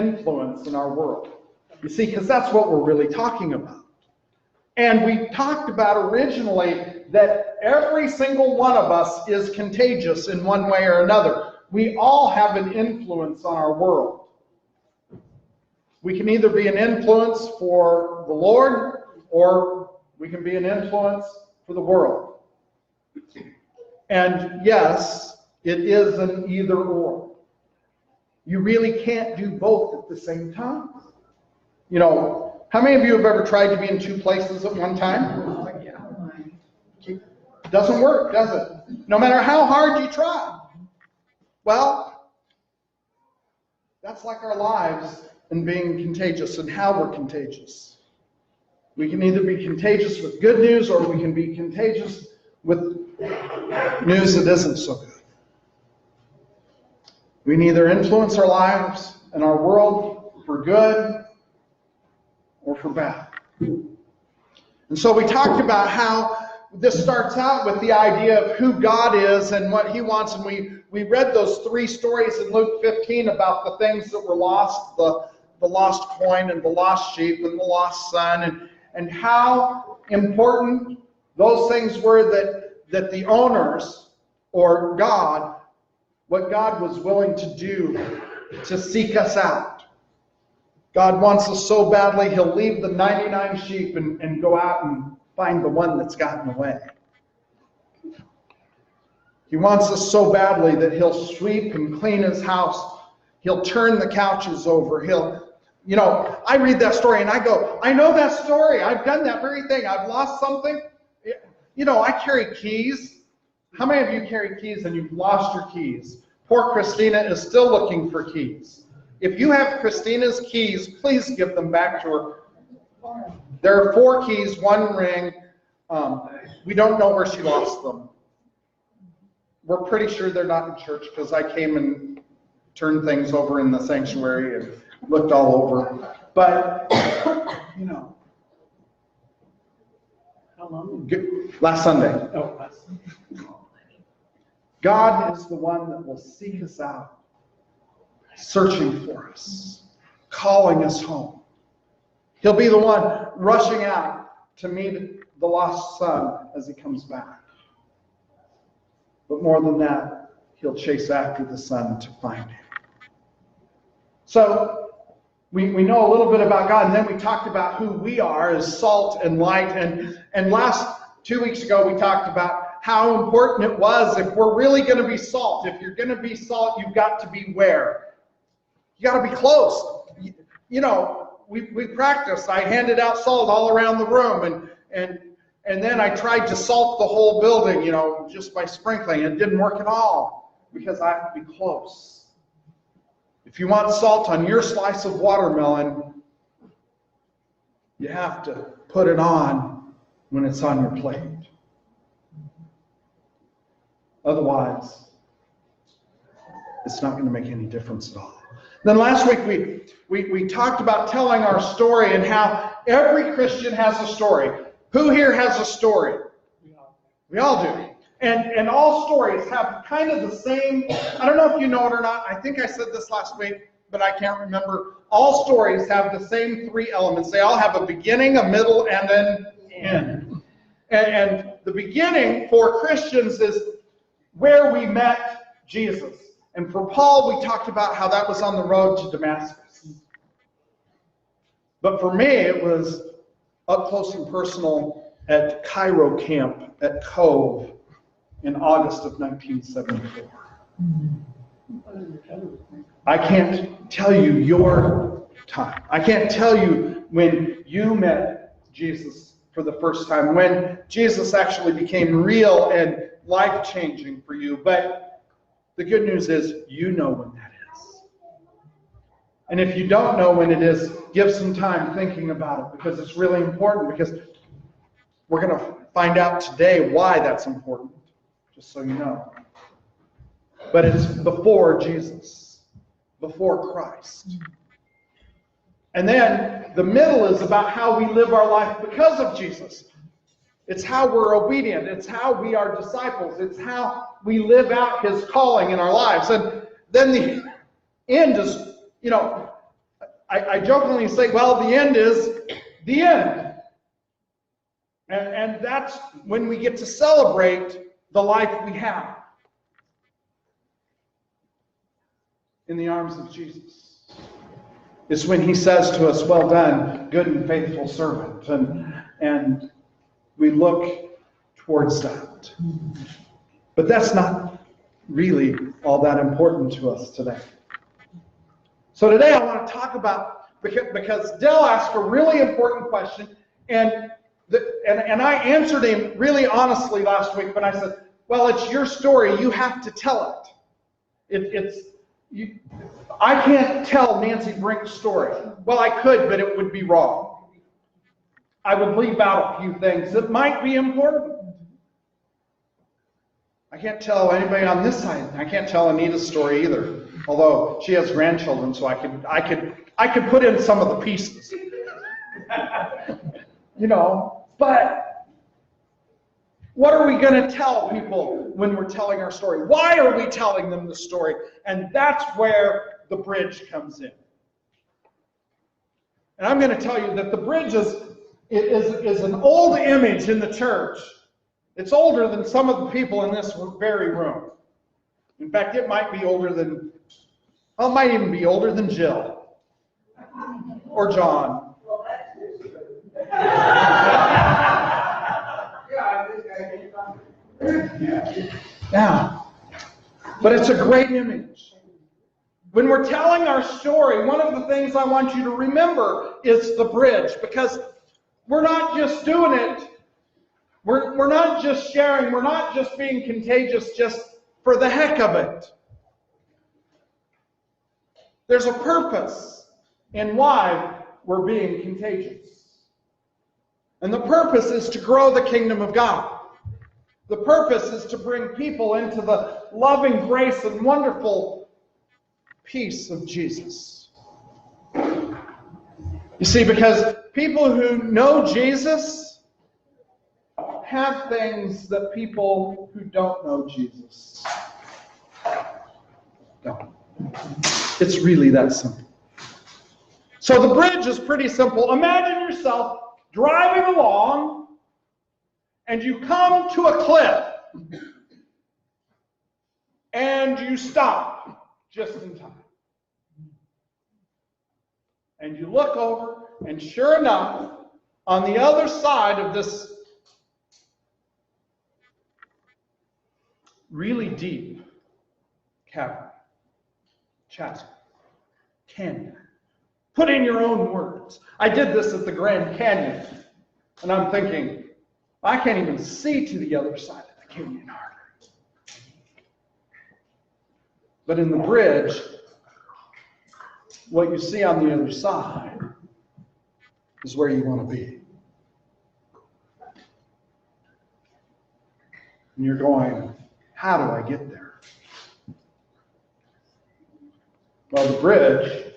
influence in our world. You see, because that's what we're really talking about. And we talked about originally that every single one of us is contagious in one way or another. We all have an influence on our world. We can either be an influence for the Lord, or we can be an influence for the world. And yes, it is an either or. You really can't do both at the same time. You know, how many of you have ever tried to be in two places at one time? It doesn't work, does it? No matter how hard you try. Well, that's like our lives and being contagious and how we're contagious. We can either be contagious with good news, or we can be contagious with news that isn't so good. We can either influence our lives and our world for good or for bad. And so we talked about how this starts out with the idea of who God is and what He wants. And we read those three stories in Luke 15 about the things that were lost, the lost coin and the lost sheep and the lost son, and how important those things were that the owners, or God, what God was willing to do to seek us out. God wants us so badly, He'll leave the 99 sheep and go out and find the one that's gotten away. He wants us so badly that He'll sweep and clean His house. He'll turn the couches over. You know, I read that story and I go, I know that story. I've done that very thing. I've lost something. You know, I carry keys. How many of you carry keys and you've lost your keys? Poor Christina is still looking for keys. If you have Christina's keys, please give them back to her. There are 4 keys, 1 ring. We don't know where she lost them. We're pretty sure they're not in church, because I came and turned things over in the sanctuary and looked all over. But, you know. How long? Last Sunday. Oh, last Sunday. God is the one that will seek us out, searching for us, calling us home. He'll be the one rushing out to meet the lost son as he comes back. But more than that, He'll chase after the son to find him. So we know a little bit about God, and then we talked about who we are as salt and light. And last 2 weeks ago, we talked about how important it was, if we're really going to be salt. If you're going to be salt, you've got to be where? You got to be close. You know, we practiced. I handed out salt all around the room, and then I tried to salt the whole building, you know, just by sprinkling. It didn't work at all, because I have to be close. If you want salt on your slice of watermelon, you have to put it on when it's on your plate. Otherwise, it's not going to make any difference at all. Then last week we talked about telling our story, and how every Christian has a story. Who here has a story? We all do. And all stories have kind of the same, I don't know if you know it or not, I think I said this last week, but I can't remember. All stories have the same 3 elements. They all have a beginning, a middle, and an end. And the beginning for Christians is where we met Jesus. And for Paul, we talked about how that was on the road to Damascus. But for me, it was up close and personal at Cairo camp at Cove in August of 1974. I can't tell you your time. I can't tell you when you met Jesus for the first time, when Jesus actually became real and life-changing for you. But the good news is, you know when that is. And if you don't know when it is, give some time thinking about it, because it's really important, because we're going to find out today why that's important, just so you know. But it's before Jesus, before Christ. And then the middle is about how we live our life because of Jesus. It's how we're obedient. It's how we are disciples. It's how we live out His calling in our lives. And then the end is, you know, I jokingly say, well, the end is the end. And that's when we get to celebrate the life we have in the arms of Jesus. It's when he says to us, well done, good and faithful servant. And we look towards that. But that's not really all that important to us today. So today I want to talk about, because Dell asked a really important question, and I answered him really honestly last week when I said, well, it's your story, you have to tell it. I can't tell Nancy Brink's story. Well, I could, but it would be wrong. I would leave out a few things that might be important. I can't tell anybody on this side. I can't tell Anita's story either. Although she has grandchildren, so I could put in some of the pieces. But what are we going to tell people when we're telling our story? Why are we telling them the story? And that's where the bridge comes in. And I'm going to tell you that the bridge is an old image in the church. It's older than some of the people in this very room. In fact, it might be older than, well, it might even be older than Jill or John. Yeah. But it's a great image. When we're telling our story, one of the things I want you to remember is the bridge, because we're not just doing it. We're not just sharing. We're not just being contagious just for the heck of it. There's a purpose in why we're being contagious. And the purpose is to grow the kingdom of God. The purpose is to bring people into the loving grace and wonderful peace of Jesus. You see, because people who know Jesus have things that people who don't know Jesus don't. It's really that simple. So the bridge is pretty simple. Imagine yourself driving along and you come to a cliff and you stop just in time. And you look over, and sure enough, on the other side of this really deep cavern, chasm, canyon. Put in your own words. I did this at the Grand Canyon, and I'm thinking, I can't even see to the other side of the canyon hardly. But in the bridge, what you see on the other side is where you want to be. And you're going, how do I get there? Well, the bridge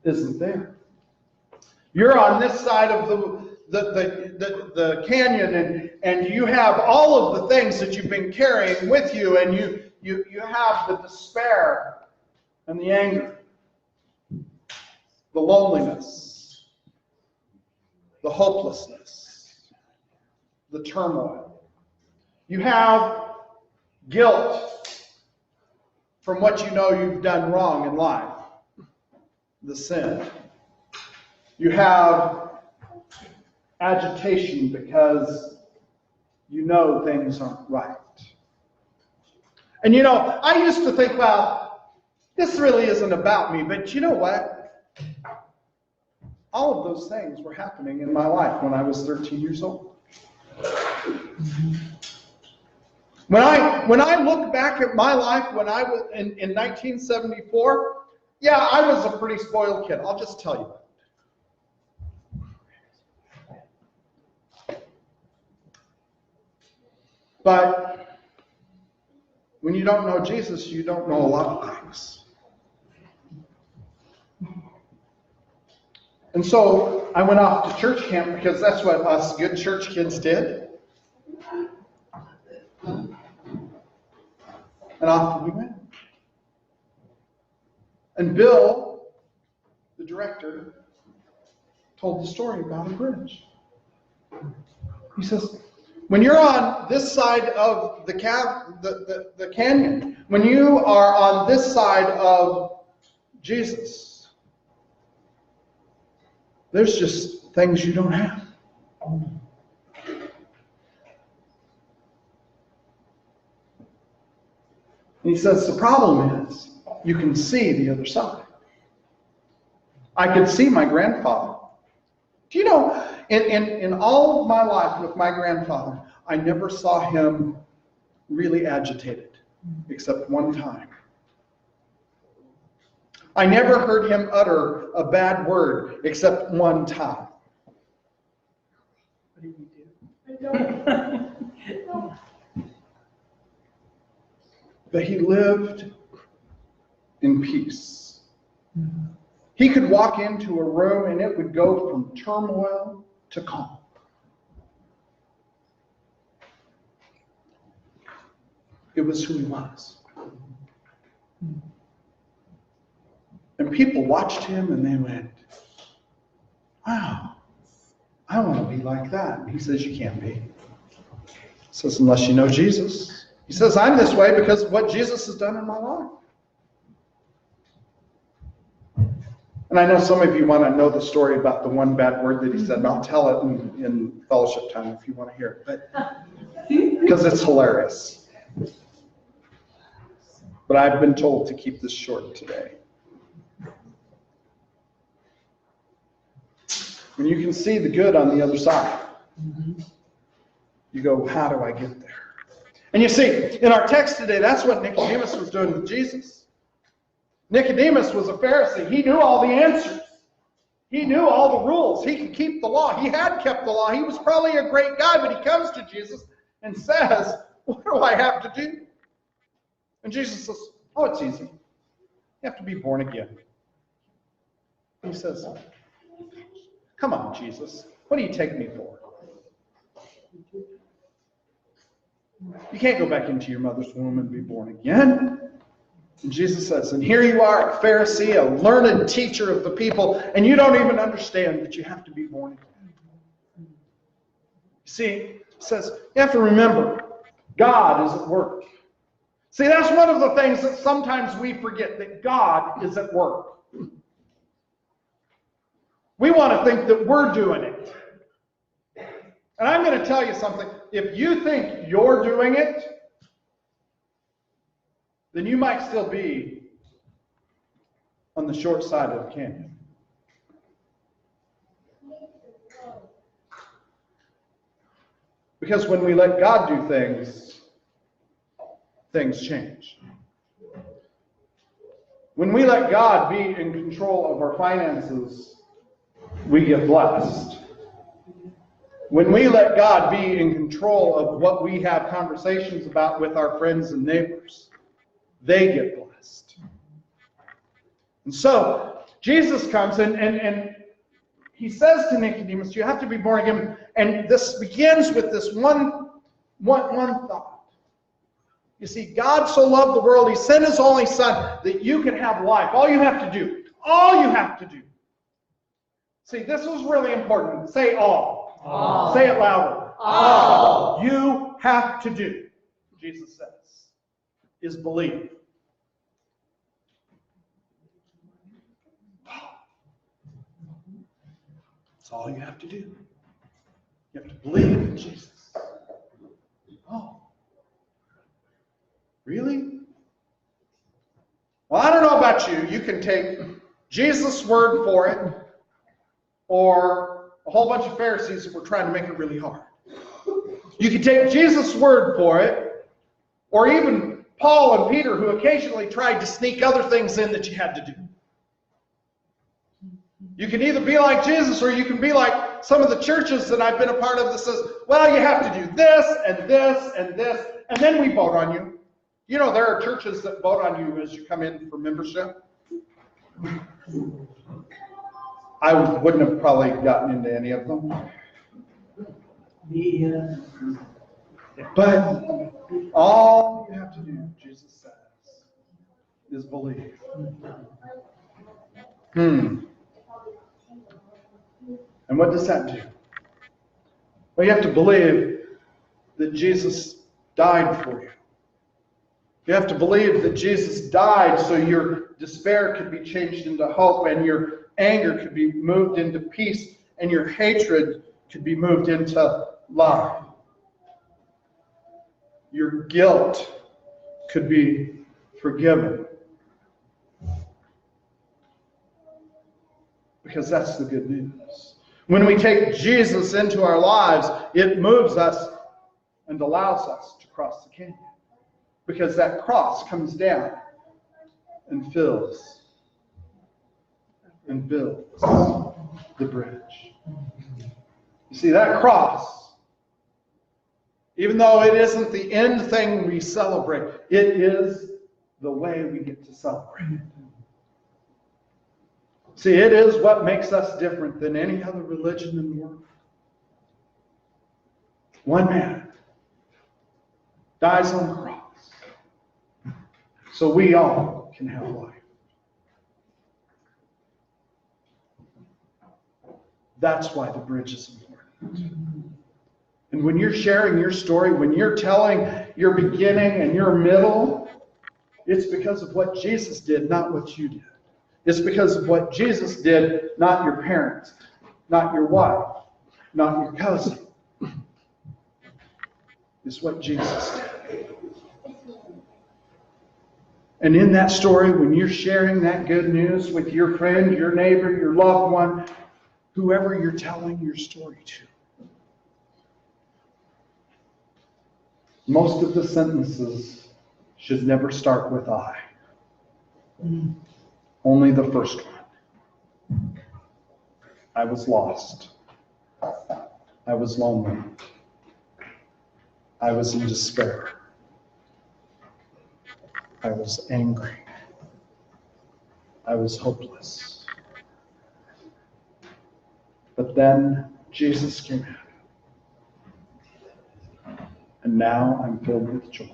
isn't there. You're on this side of the canyon, and you have all of the things that you've been carrying with you, and you have the despair and the anger, the loneliness, the hopelessness, the turmoil. You have guilt from what you know you've done wrong in life, the sin. You have agitation because you know things aren't right. And I used to think, well, this really isn't about me, but you know what? All of those things were happening in my life when I was 13 years old. When I look back at my life when I was in 1974, yeah, I was a pretty spoiled kid. I'll just tell you that. But when you don't know Jesus, you don't know a lot of things. And so I went off to church camp because that's what us good church kids did. And off we went. And Bill director, told the story about a bridge. He says, when you're on this side of the canyon, when you are on this side of Jesus, there's just things you don't have. And he says, the problem is, you can see the other side. I could see my grandfather. Do you know, in all of my life with my grandfather, I never saw him really agitated, except one time. I never heard him utter a bad word, except one time. What did you do? But he lived in peace. He could walk into a room and it would go from turmoil to calm. It was who he was. And people watched him and they went, wow, I want to be like that. And he says, you can't be. He says, unless you know Jesus. He says, I'm this way because of what Jesus has done in my life. And I know some of you want to know the story about the one bad word that he said, and I'll tell it in fellowship time if you want to hear it, but because it's hilarious. But I've been told to keep this short today. When you can see the good on the other side, you go, how do I get there? And you see, in our text today, that's what Nicodemus was doing with Jesus. Nicodemus was a Pharisee. He knew all the answers. He knew all the rules. He could keep the law. He had kept the law. He was probably a great guy, but he comes to Jesus and says, what do I have to do? And Jesus says, oh, it's easy. You have to be born again. He says, come on, Jesus. What do you take me for? You can't go back into your mother's womb and be born again. And Jesus says, and here you are, a Pharisee, a learned teacher of the people, and you don't even understand that you have to be born again. See, it says, you have to remember, God is at work. See, that's one of the things that sometimes we forget, that God is at work. We want to think that we're doing it. And I'm going to tell you something. If you think you're doing it, then you might still be on the short side of the canyon. Because when we let God do things, things change. When we let God be in control of our finances, we get blessed. When we let God be in control of what we have conversations about with our friends and neighbors, they get blessed. And so, Jesus comes and he says to Nicodemus, you have to be born again. And this begins with this one thought. You see, God so loved the world, he sent his only son that you can have life. All you have to do. See, this is really important. Say all. All. Say it louder. All. You have to do, Jesus says, is believe. That's all you have to do. You have to believe in Jesus. Oh. Really? Well, I don't know about you. You can take Jesus' word for it, or a whole bunch of Pharisees that were trying to make it really hard. You can take Jesus' word for it, or even Paul and Peter, who occasionally tried to sneak other things in that you had to do. You can either be like Jesus, or you can be like some of the churches that I've been a part of that says, well, you have to do this, and this, and this, and then we vote on you. You know, there are churches that vote on you as you come in for membership. I wouldn't have probably gotten into any of them. But all you have to do, Jesus says, is believe. And what does that do? Well, you have to believe that Jesus died for you. You have to believe that Jesus died so your despair could be changed into hope, and your anger could be moved into peace, and your hatred could be moved into love. Your guilt could be forgiven. Because that's the good news. When we take Jesus into our lives, it moves us and allows us to cross the canyon. Because that cross comes down and fills and builds the bridge. You see, that cross, even though it isn't the end thing we celebrate, it is the way we get to celebrate. See, it is what makes us different than any other religion in the world. One man dies on the cross so we all can have life. That's why the bridge is important. And when you're sharing your story, when you're telling your beginning and your middle, it's because of what Jesus did, not what you did. It's because of what Jesus did, not your parents, not your wife, not your cousin. It's what Jesus did. And in that story, when you're sharing that good news with your friend, your neighbor, your loved one, whoever you're telling your story to, most of the sentences should never start with I. Only the first one. I was lost. I was lonely. I was in despair. I was angry. I was hopeless. But then Jesus came in. And now I'm filled with joy.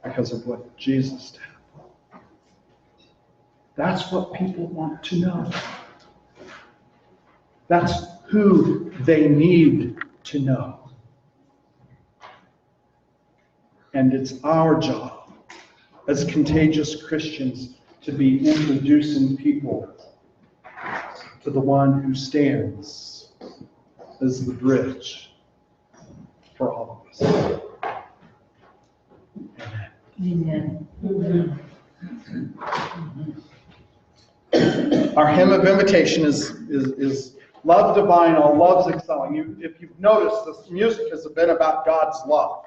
Because of what Jesus did. That's what people want to know. That's who they need to know. And it's our job as contagious Christians to be introducing people to the one who stands as the bridge for all of us. Amen. Our hymn of invitation is Love Divine, All Loves Excelling. If you've noticed, this music has been about God's love.